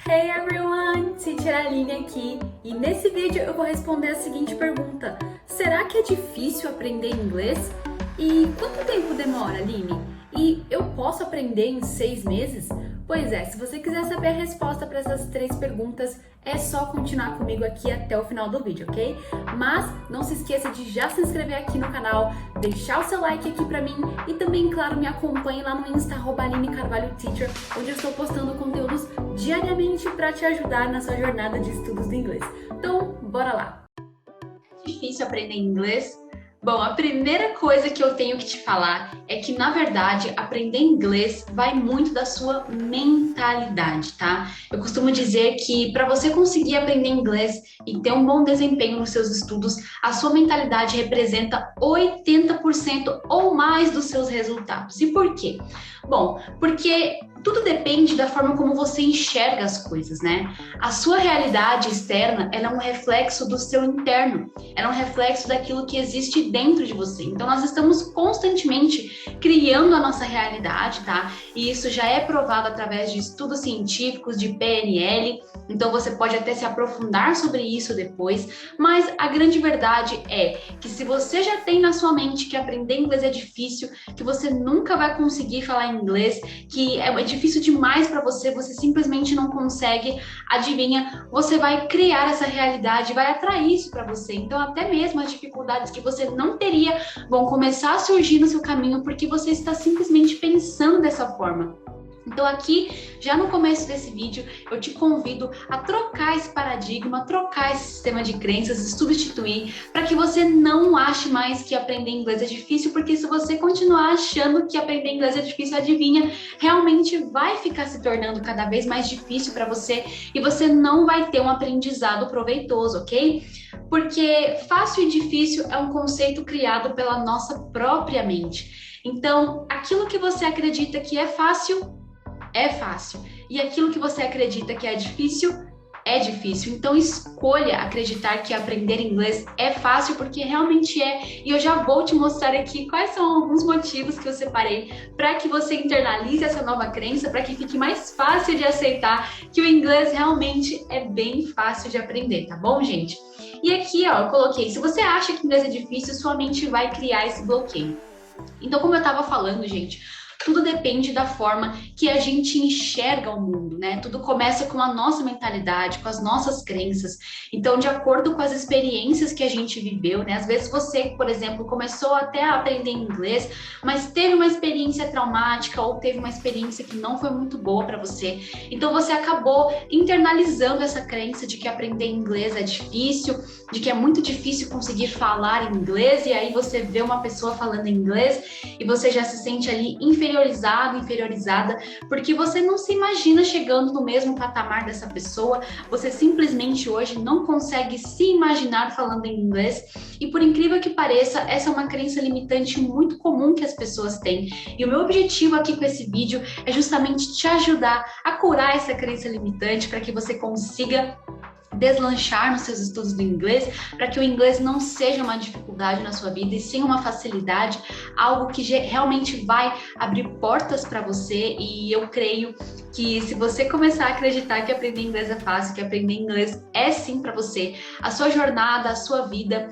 Hey everyone! Teacher Aline aqui e nesse vídeo eu vou responder a seguinte pergunta: será que é difícil aprender inglês? E quanto tempo demora, Aline? E eu posso aprender em 6 meses? Pois é, se você quiser saber a resposta para essas 3 perguntas, é só continuar comigo aqui até o final do vídeo, ok? Mas não se esqueça de já se inscrever aqui no canal, deixar o seu like aqui pra mim e também, claro, me acompanhe lá no Insta @AlineCarvalhoTeacher, onde eu estou postando conteúdos diariamente para te ajudar na sua jornada de estudos do inglês. Então, bora lá! É difícil aprender inglês? Bom, a primeira coisa que eu tenho que te falar é que, na verdade, aprender inglês vai muito da sua mentalidade, tá? Eu costumo dizer que para você conseguir aprender inglês e ter um bom desempenho nos seus estudos, a sua mentalidade representa 80% ou mais dos seus resultados. E por quê? Bom, porque tudo depende da forma como você enxerga as coisas, né? A sua realidade externa, ela é um reflexo do seu interno, ela é um reflexo daquilo que existe dentro de você. Então, nós estamos constantemente criando a nossa realidade, tá? E isso já é provado através de estudos científicos, de PNL, então você pode até se aprofundar sobre isso depois, mas a grande verdade é que se você já tem na sua mente que aprender inglês é difícil, que você nunca vai conseguir falar inglês, que é difícil demais para você, você simplesmente não consegue, adivinha, você vai criar essa realidade, vai atrair isso para você. Então, até mesmo as dificuldades que você não teria vão começar a surgir no seu caminho porque você está simplesmente pensando dessa forma. Então aqui, já no começo desse vídeo, eu te convido a trocar esse paradigma, trocar esse sistema de crenças e substituir para que você não ache mais que aprender inglês é difícil, porque se você continuar achando que aprender inglês é difícil, adivinha, realmente vai ficar se tornando cada vez mais difícil para você e você não vai ter um aprendizado proveitoso, ok? Porque fácil e difícil é um conceito criado pela nossa própria mente. Então, aquilo que você acredita que é fácil, e aquilo que você acredita que é difícil. Então escolha acreditar que aprender inglês é fácil, porque realmente é. E eu já vou te mostrar aqui quais são alguns motivos que eu separei para que você internalize essa nova crença, para que fique mais fácil de aceitar que o inglês realmente é bem fácil de aprender, tá bom, gente? E aqui, ó, eu coloquei, se você acha que inglês é difícil, sua mente vai criar esse bloqueio. Então, como eu estava falando, gente, tudo depende da forma que a gente enxerga o mundo, né? Tudo começa com a nossa mentalidade, com as nossas crenças. Então, de acordo com as experiências que a gente viveu, né? Às vezes você, por exemplo, começou até a aprender inglês, mas teve uma experiência traumática ou teve uma experiência que não foi muito boa para você. Então, você acabou internalizando essa crença de que aprender inglês é difícil, de que é muito difícil conseguir falar inglês, e aí você vê uma pessoa falando inglês e você já se sente ali inferiorizada, porque você não se imagina chegando no mesmo patamar dessa pessoa, você simplesmente hoje não consegue se imaginar falando em inglês, e por incrível que pareça, essa é uma crença limitante muito comum que as pessoas têm, e o meu objetivo aqui com esse vídeo é justamente te ajudar a curar essa crença limitante, para que você consiga deslanchar nos seus estudos do inglês, para que o inglês não seja uma dificuldade na sua vida e sim uma facilidade, algo que realmente vai abrir portas para você. E eu creio que se você começar a acreditar que aprender inglês é fácil, que aprender inglês é sim para você, a sua jornada, a sua vida,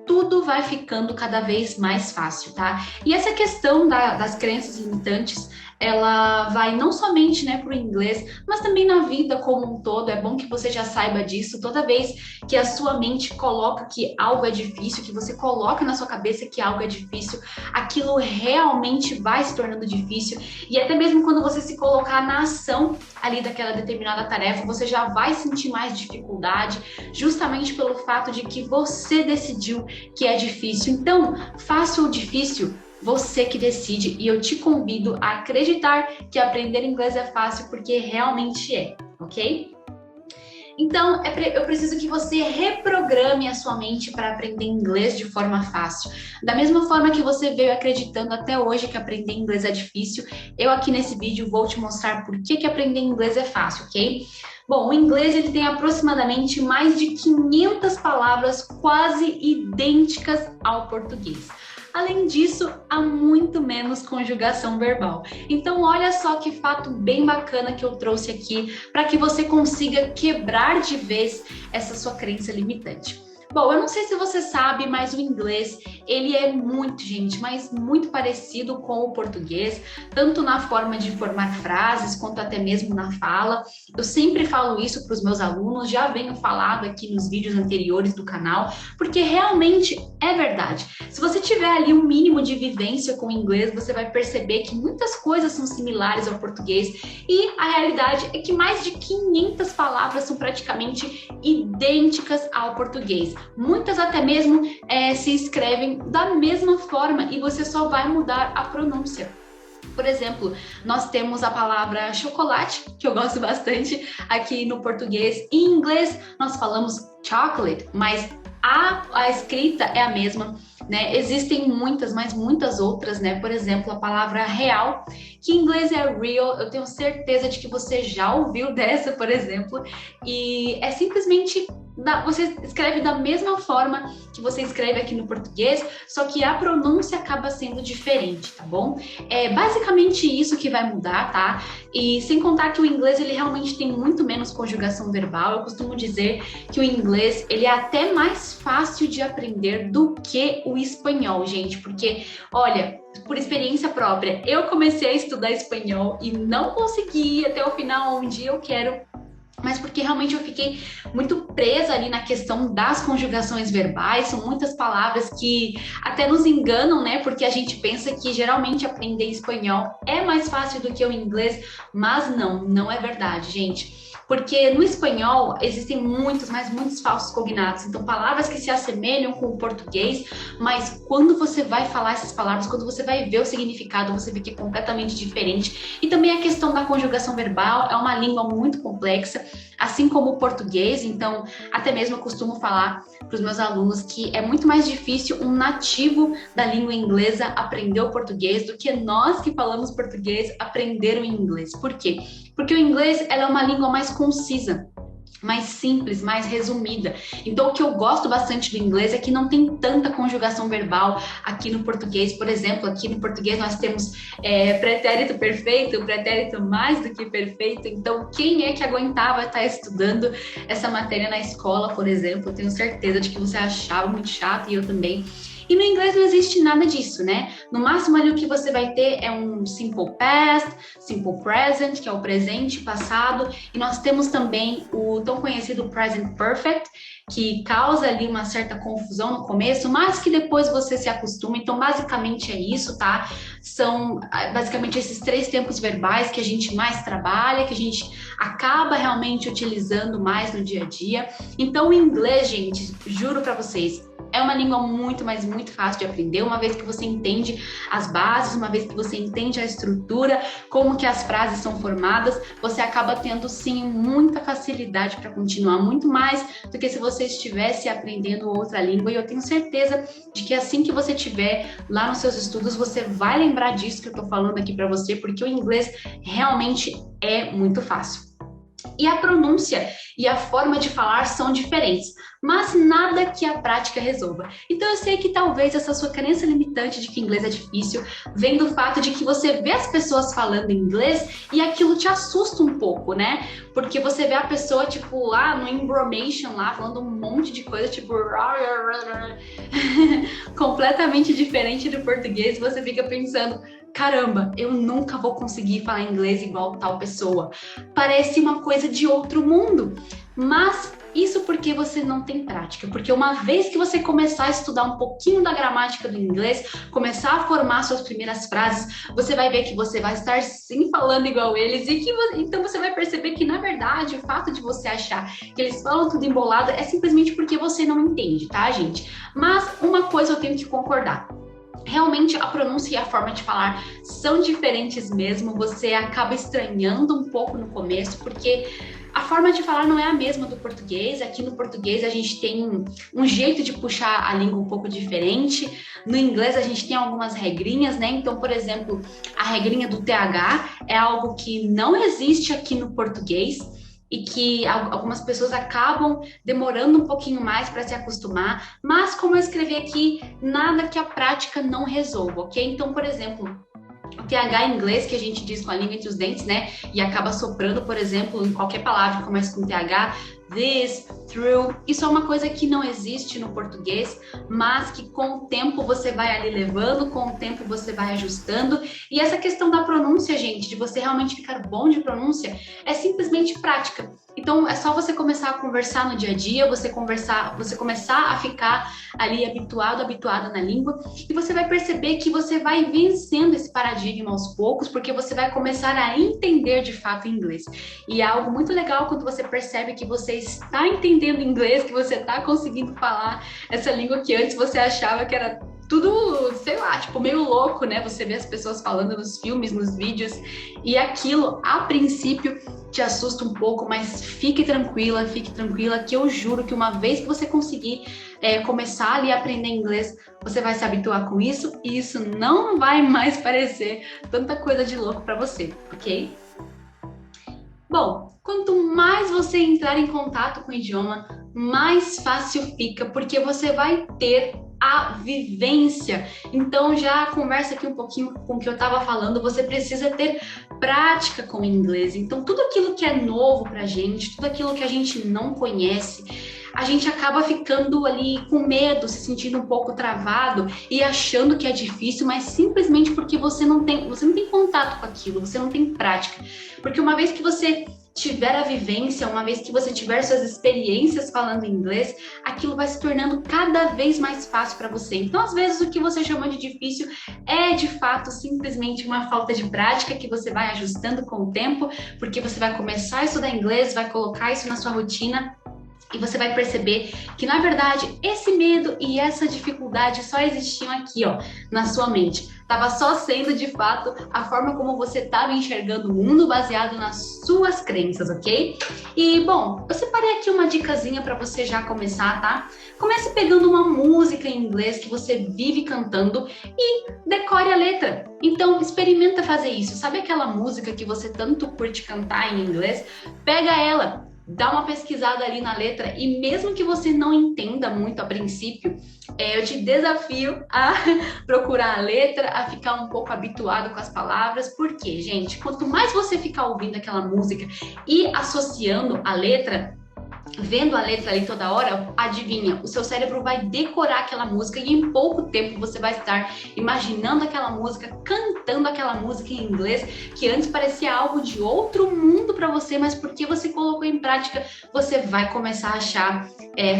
tudo vai ficando cada vez mais fácil, tá? E essa questão das crenças limitantes, ela vai não somente, né, para o inglês, mas também na vida como um todo. É bom que você já saiba disso. Toda vez que a sua mente coloca que algo é difícil, que você coloca na sua cabeça que algo é difícil, aquilo realmente vai se tornando difícil. E até mesmo quando você se colocar na ação ali daquela determinada tarefa, você já vai sentir mais dificuldade, justamente pelo fato de que você decidiu que é difícil. Então, fácil ou difícil, você que decide, e eu te convido a acreditar que aprender inglês é fácil, porque realmente é, ok? Então, eu preciso que você reprograme a sua mente para aprender inglês de forma fácil. Da mesma forma que você veio acreditando até hoje que aprender inglês é difícil, eu aqui nesse vídeo vou te mostrar por que aprender inglês é fácil, ok? Bom, o inglês ele tem aproximadamente mais de 500 palavras quase idênticas ao português. Além disso, há muito menos conjugação verbal. Então, olha só que fato bem bacana que eu trouxe aqui para que você consiga quebrar de vez essa sua crença limitante. Bom, eu não sei se você sabe, mas o inglês, ele é muito, gente, mas muito parecido com o português, tanto na forma de formar frases, quanto até mesmo na fala. Eu sempre falo isso para os meus alunos, já venho falado aqui nos vídeos anteriores do canal, porque realmente é verdade. Se você tiver ali um mínimo de vivência com o inglês, você vai perceber que muitas coisas são similares ao português e a realidade é que mais de 500 palavras são praticamente idênticas ao português. Muitas até mesmo se escrevem da mesma forma e você só vai mudar a pronúncia. Por exemplo, nós temos a palavra chocolate, que eu gosto bastante aqui no português. Em inglês, nós falamos chocolate, mas a escrita é a mesma, né? Existem muitas, mas muitas outras, né? Por exemplo, a palavra real, que em inglês é real. Eu tenho certeza de que você já ouviu dessa, por exemplo. E é simplesmente... Você escreve da mesma forma que você escreve aqui no português, só que a pronúncia acaba sendo diferente, tá bom? É basicamente isso que vai mudar, tá? E sem contar que o inglês, ele realmente tem muito menos conjugação verbal. Eu costumo dizer que o inglês, ele é até mais fácil de aprender do que o espanhol, gente, porque, olha, por experiência própria, eu comecei a estudar espanhol e não consegui ir até o final onde eu quero, mas porque realmente eu fiquei muito presa ali na questão das conjugações verbais. São muitas palavras que até nos enganam, né? Porque a gente pensa que geralmente aprender espanhol é mais fácil do que o inglês, mas não é verdade, gente. Porque no espanhol existem muitos, mas muitos falsos cognatos. Então, palavras que se assemelham com o português, mas quando você vai falar essas palavras, quando você vai ver o significado, você vê que é completamente diferente. E também a questão da conjugação verbal é uma língua muito complexa, assim como o português. Então, até mesmo eu costumo falar para os meus alunos que é muito mais difícil um nativo da língua inglesa aprender o português do que nós que falamos português aprender o inglês. Por quê? Porque o inglês ela é uma língua mais concisa, mais simples, mais resumida. Então, o que eu gosto bastante do inglês é que não tem tanta conjugação verbal aqui no português. Por exemplo, aqui no português nós temos pretérito perfeito, pretérito mais do que perfeito. Então, quem é que aguentava estar estudando essa matéria na escola, por exemplo? Eu tenho certeza de que você achava muito chato e eu também. E no inglês não existe nada disso, né? No máximo ali o que você vai ter é um simple past, simple present, que é o presente, passado, e nós temos também o tão conhecido present perfect, que causa ali uma certa confusão no começo, mas que depois você se acostuma. Então, basicamente é isso, tá? São basicamente esses 3 tempos verbais que a gente mais trabalha, que a gente acaba realmente utilizando mais no dia a dia. Então, o inglês, gente, juro para vocês, é uma língua muito, mas muito fácil de aprender, uma vez que você entende as bases, uma vez que você entende a estrutura, como que as frases são formadas, você acaba tendo, sim, muita facilidade para continuar, muito mais do que se você estivesse aprendendo outra língua. E eu tenho certeza de que assim que você estiver lá nos seus estudos, você vai lembrar disso que eu estou falando aqui para você, porque o inglês realmente é muito fácil. E a pronúncia e a forma de falar são diferentes, mas nada que a prática resolva. Então eu sei que talvez essa sua crença limitante de que inglês é difícil vem do fato de que você vê as pessoas falando inglês e aquilo te assusta um pouco, né? Porque você vê a pessoa, tipo, lá no Embromation, lá, falando um monte de coisa, tipo... completamente diferente do português, você fica pensando... Caramba, eu nunca vou conseguir falar inglês igual tal pessoa. Parece uma coisa de outro mundo. Mas isso porque você não tem prática. Porque uma vez que você começar a estudar um pouquinho da gramática do inglês, começar a formar suas primeiras frases, você vai ver que você vai estar sim falando igual eles. E que então você vai perceber que, na verdade, o fato de você achar que eles falam tudo embolado é simplesmente porque você não entende, tá, gente? Mas uma coisa eu tenho que concordar. Realmente a pronúncia e a forma de falar são diferentes mesmo, você acaba estranhando um pouco no começo, porque a forma de falar não é a mesma do português. Aqui no português a gente tem um jeito de puxar a língua um pouco diferente, no inglês a gente tem algumas regrinhas, né? Então, por exemplo, a regrinha do TH é algo que não existe aqui no português, e que algumas pessoas acabam demorando um pouquinho mais para se acostumar, mas como eu escrevi aqui, nada que a prática não resolva, ok? Então, por exemplo, o TH em inglês, que a gente diz com a língua entre os dentes, né? E acaba soprando, por exemplo, em qualquer palavra que começa com TH, this, through. Isso é uma coisa que não existe no português, mas que com o tempo você vai ali levando, com o tempo você vai ajustando. E essa questão da pronúncia, gente, de você realmente ficar bom de pronúncia, é simplesmente prática. Então, é só você começar a conversar no dia a dia, você começar a ficar ali habituada na língua, e você vai perceber que você vai vencendo esse paradigma aos poucos, porque você vai começar a entender de fato inglês. E é algo muito legal quando você percebe que você está entendendo inglês, que você está conseguindo falar essa língua que antes você achava que era tudo, sei lá, tipo, meio louco, né? Você vê as pessoas falando nos filmes, nos vídeos, e aquilo, a princípio, te assusta um pouco, mas fique tranquila, que eu juro que uma vez que você conseguir começar ali a aprender inglês, você vai se habituar com isso, e isso não vai mais parecer tanta coisa de louco para você, ok? Bom, quanto mais você entrar em contato com o idioma, mais fácil fica, porque você vai ter a vivência. Então, já conversa aqui um pouquinho com o que eu estava falando, você precisa ter prática com o inglês. Então, tudo aquilo que é novo pra gente, tudo aquilo que a gente não conhece, a gente acaba ficando ali com medo, se sentindo um pouco travado e achando que é difícil, mas simplesmente porque você não tem contato com aquilo, você não tem prática. Porque uma vez que você tiver a vivência, uma vez que você tiver suas experiências falando inglês, aquilo vai se tornando cada vez mais fácil para você. Então, às vezes, o que você chama de difícil é, de fato, simplesmente uma falta de prática que você vai ajustando com o tempo, porque você vai começar a estudar inglês, vai colocar isso na sua rotina, e você vai perceber que, na verdade, esse medo e essa dificuldade só existiam aqui, ó, na sua mente. Estava só sendo, de fato, a forma como você estava enxergando o mundo baseado nas suas crenças, ok? E, bom, eu separei aqui uma dicasinha para você já começar, tá? Comece pegando uma música em inglês que você vive cantando e decore a letra. Então, experimenta fazer isso. Sabe aquela música que você tanto curte cantar em inglês? Pega ela, dá uma pesquisada ali na letra, e mesmo que você não entenda muito a princípio, eu te desafio a procurar a letra, a ficar um pouco habituado com as palavras, porque, gente, quanto mais você ficar ouvindo aquela música e associando a letra, vendo a letra ali toda hora, adivinha, o seu cérebro vai decorar aquela música e em pouco tempo você vai estar imaginando aquela música, cantando aquela música em inglês, que antes parecia algo de outro mundo para você, mas porque você colocou em prática, você vai começar a achar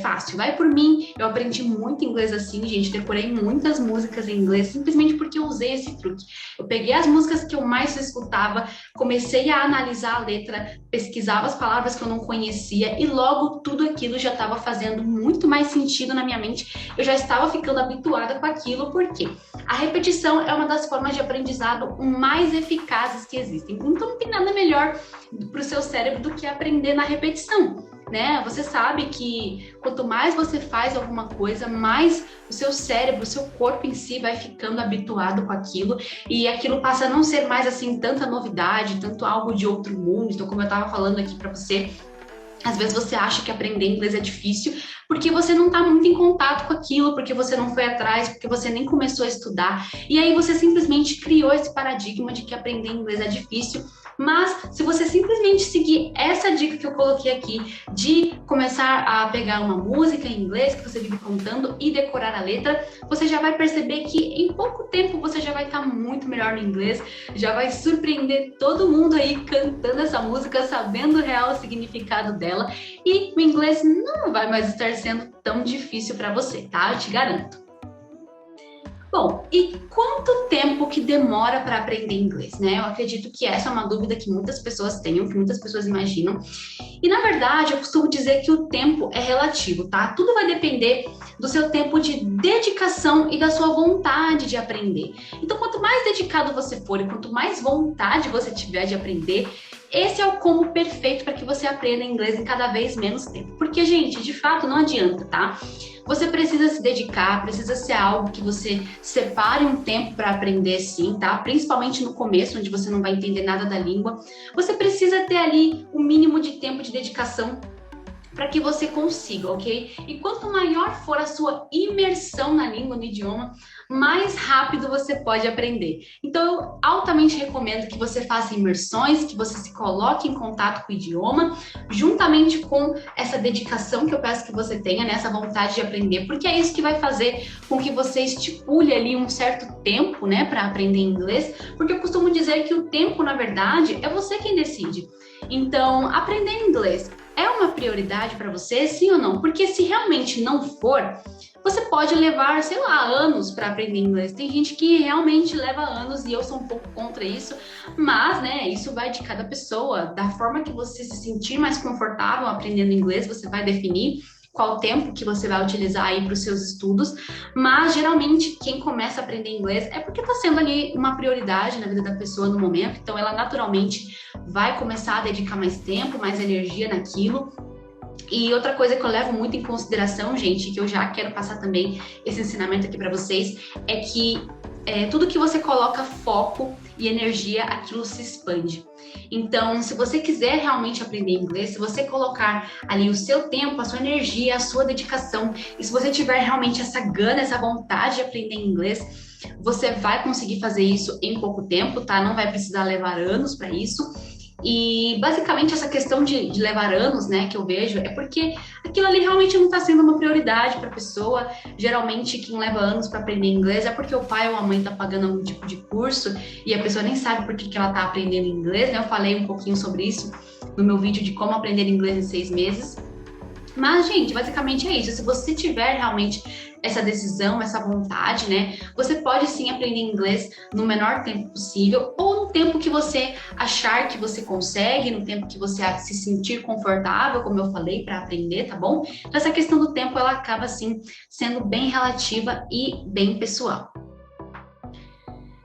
fácil. Vai por mim, eu aprendi muito inglês assim, gente, decorei muitas músicas em inglês, simplesmente porque eu usei esse truque. Eu peguei as músicas que eu mais escutava, comecei a analisar a letra, pesquisava as palavras que eu não conhecia, e logo tudo aquilo já estava fazendo muito mais sentido na minha mente, eu já estava ficando habituada com aquilo, porque a repetição é uma das formas de aprendizado mais eficazes que existem. Então não tem nada melhor para o seu cérebro do que aprender na repetição, né? Você sabe que quanto mais você faz alguma coisa, mais o seu cérebro, o seu corpo em si vai ficando habituado com aquilo, e aquilo passa a não ser mais assim tanta novidade, tanto algo de outro mundo. Então, como eu estava falando aqui para você, às vezes você acha que aprender inglês é difícil porque você não está muito em contato com aquilo, porque você não foi atrás, porque você nem começou a estudar, e aí você simplesmente criou esse paradigma de que aprender inglês é difícil. Mas se você simplesmente seguir essa dica que eu coloquei aqui, de começar a pegar uma música em inglês que você vive cantando e decorar a letra, você já vai perceber que em pouco tempo você já vai estar muito melhor no inglês, já vai surpreender todo mundo aí cantando essa música, sabendo o real significado dela, e o inglês não vai mais estar sendo tão difícil para você, tá? Eu te garanto. Bom, e quanto tempo que demora para aprender inglês, né? Eu acredito que essa é uma dúvida que muitas pessoas têm, que muitas pessoas imaginam. E, na verdade, eu costumo dizer que o tempo é relativo, tá? Tudo vai depender do seu tempo de dedicação e da sua vontade de aprender. Então, quanto mais dedicado você for e quanto mais vontade você tiver de aprender, Esse é o combo perfeito para que você aprenda inglês em cada vez menos tempo. Porque, gente, de fato não adianta, tá? Você precisa se dedicar, precisa ser algo que você separe um tempo para aprender sim, tá? Principalmente no começo, onde você não vai entender nada da língua. Você precisa ter ali o mínimo de tempo de dedicação para que você consiga, ok? E quanto maior for a sua imersão na língua, no idioma, mais rápido você pode aprender. Então, eu altamente recomendo que você faça imersões, que você se coloque em contato com o idioma, juntamente com essa dedicação que eu peço que você tenha, né? Essa vontade de aprender, porque é isso que vai fazer com que você estipule ali um certo tempo, né, para aprender inglês, porque eu costumo dizer que o tempo, na verdade, é você quem decide. Então, aprender inglês é uma prioridade para você, sim ou não? Porque se realmente não for, você pode levar, sei lá, anos para aprender inglês. Tem gente que realmente leva anos e eu sou um pouco contra isso, mas, né, isso vai de cada pessoa. Da forma que você se sentir mais confortável aprendendo inglês, você vai definir qual tempo que você vai utilizar aí para os seus estudos, mas geralmente quem começa a aprender inglês é porque está sendo ali uma prioridade na vida da pessoa no momento, então ela naturalmente vai começar a dedicar mais tempo, mais energia naquilo. E outra coisa que eu levo muito em consideração, gente, que eu já quero passar também esse ensinamento aqui para vocês, é que tudo que você coloca foco e energia, aquilo se expande. Então, se você quiser realmente aprender inglês, se você colocar ali o seu tempo, a sua energia, a sua dedicação, e se você tiver realmente essa gana, essa vontade de aprender inglês, você vai conseguir fazer isso em pouco tempo, tá? Não vai precisar levar anos para isso. E basicamente essa questão de levar anos, né, que eu vejo, é porque aquilo ali realmente não está sendo uma prioridade para a pessoa. Geralmente quem leva anos para aprender inglês é porque o pai ou a mãe está pagando algum tipo de curso e a pessoa nem sabe por que ela está aprendendo inglês, né? Eu falei um pouquinho sobre isso no meu vídeo de como aprender inglês em 6 meses. Mas, gente, basicamente é isso. Se você tiver realmente essa decisão, essa vontade, né? Você pode sim aprender inglês no menor tempo possível ou no tempo que você achar que você consegue, no tempo que você se sentir confortável, como eu falei, para aprender, tá bom? Então, essa questão do tempo, ela acaba, assim, sendo bem relativa e bem pessoal.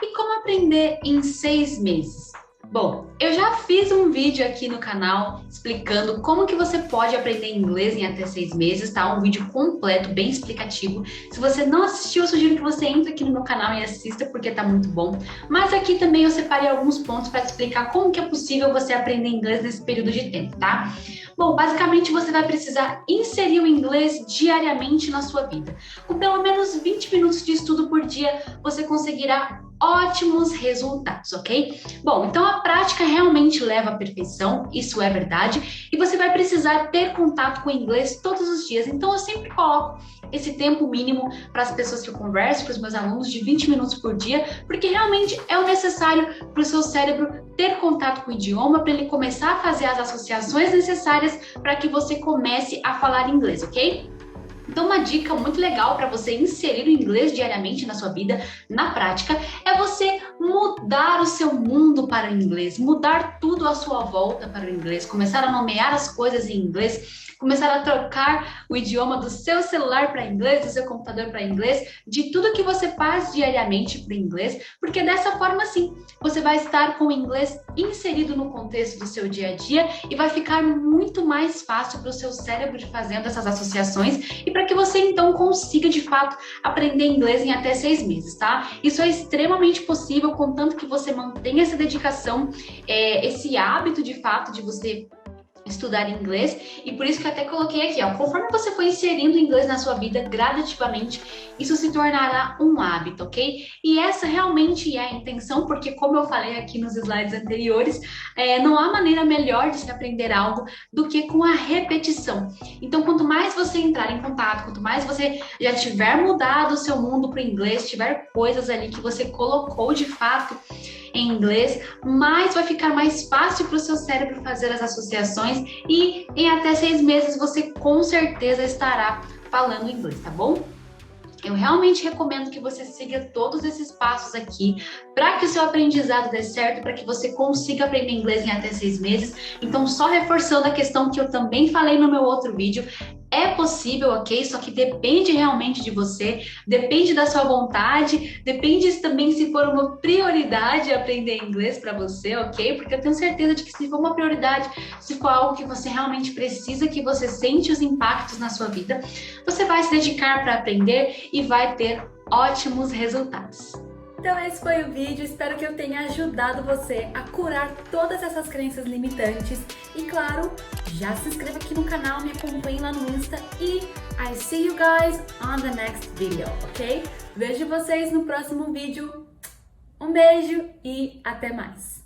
E como aprender em 6 meses? Bom, eu já fiz um vídeo aqui no canal explicando como que você pode aprender inglês em até 6 meses, tá? Um vídeo completo, bem explicativo. Se você não assistiu, eu sugiro que você entre aqui no meu canal e assista, porque tá muito bom. Mas aqui também eu separei alguns pontos para te explicar como que é possível você aprender inglês nesse período de tempo, tá? Bom, basicamente você vai precisar inserir o inglês diariamente na sua vida. Com pelo menos 20 minutos de estudo por dia, você conseguirá ótimos resultados, ok? Bom, então a prática realmente leva à perfeição, isso é verdade, e você vai precisar ter contato com o inglês todos os dias. Então eu sempre coloco esse tempo mínimo para as pessoas que eu converso, para os meus alunos, de 20 minutos por dia, porque realmente é o necessário para o seu cérebro ter contato com o idioma, para ele começar a fazer as associações necessárias para que você comece a falar inglês, ok? Então, uma dica muito legal para você inserir o inglês diariamente na sua vida, na prática, é você mudar o seu mundo para o inglês, mudar tudo à sua volta para o inglês, começar a nomear as coisas em inglês, começar a trocar o idioma do seu celular para inglês, do seu computador para inglês, de tudo que você faz diariamente para o inglês, porque dessa forma, sim, você vai estar com o inglês inserido no contexto do seu dia a dia e vai ficar muito mais fácil para o seu cérebro de fazendo essas associações e para que você, então, consiga, de fato, aprender inglês em até 6 meses, tá? Isso é extremamente possível, contanto que você mantenha essa dedicação, esse hábito, de fato, de você estudar inglês, e por isso que eu até coloquei aqui, ó, conforme você for inserindo o inglês na sua vida gradativamente, isso se tornará um hábito, ok? E essa realmente é a intenção, porque como eu falei aqui nos slides anteriores, não há maneira melhor de se aprender algo do que com a repetição. Então, quanto mais você entrar em contato, quanto mais você já tiver mudado o seu mundo para o inglês, tiver coisas ali que você colocou de fato em inglês, mais vai ficar mais fácil para o seu cérebro fazer as associações e em até 6 meses você com certeza estará falando inglês, tá bom? Eu realmente recomendo que você siga todos esses passos aqui para que o seu aprendizado dê certo, para que você consiga aprender inglês em até 6 meses. Então, só reforçando a questão que eu também falei no meu outro vídeo, é possível, ok? Só que depende realmente de você, depende da sua vontade, depende também se for uma prioridade aprender inglês para você, ok? Porque eu tenho certeza de que se for uma prioridade, se for algo que você realmente precisa, que você sente os impactos na sua vida, você vai se dedicar para aprender e vai ter ótimos resultados. Então esse foi o vídeo, espero que eu tenha ajudado você a curar todas essas crenças limitantes e claro, já se inscreva aqui no canal, me acompanhe lá no Insta e I see you guys on the next video, ok? Vejo vocês no próximo vídeo, um beijo e até mais!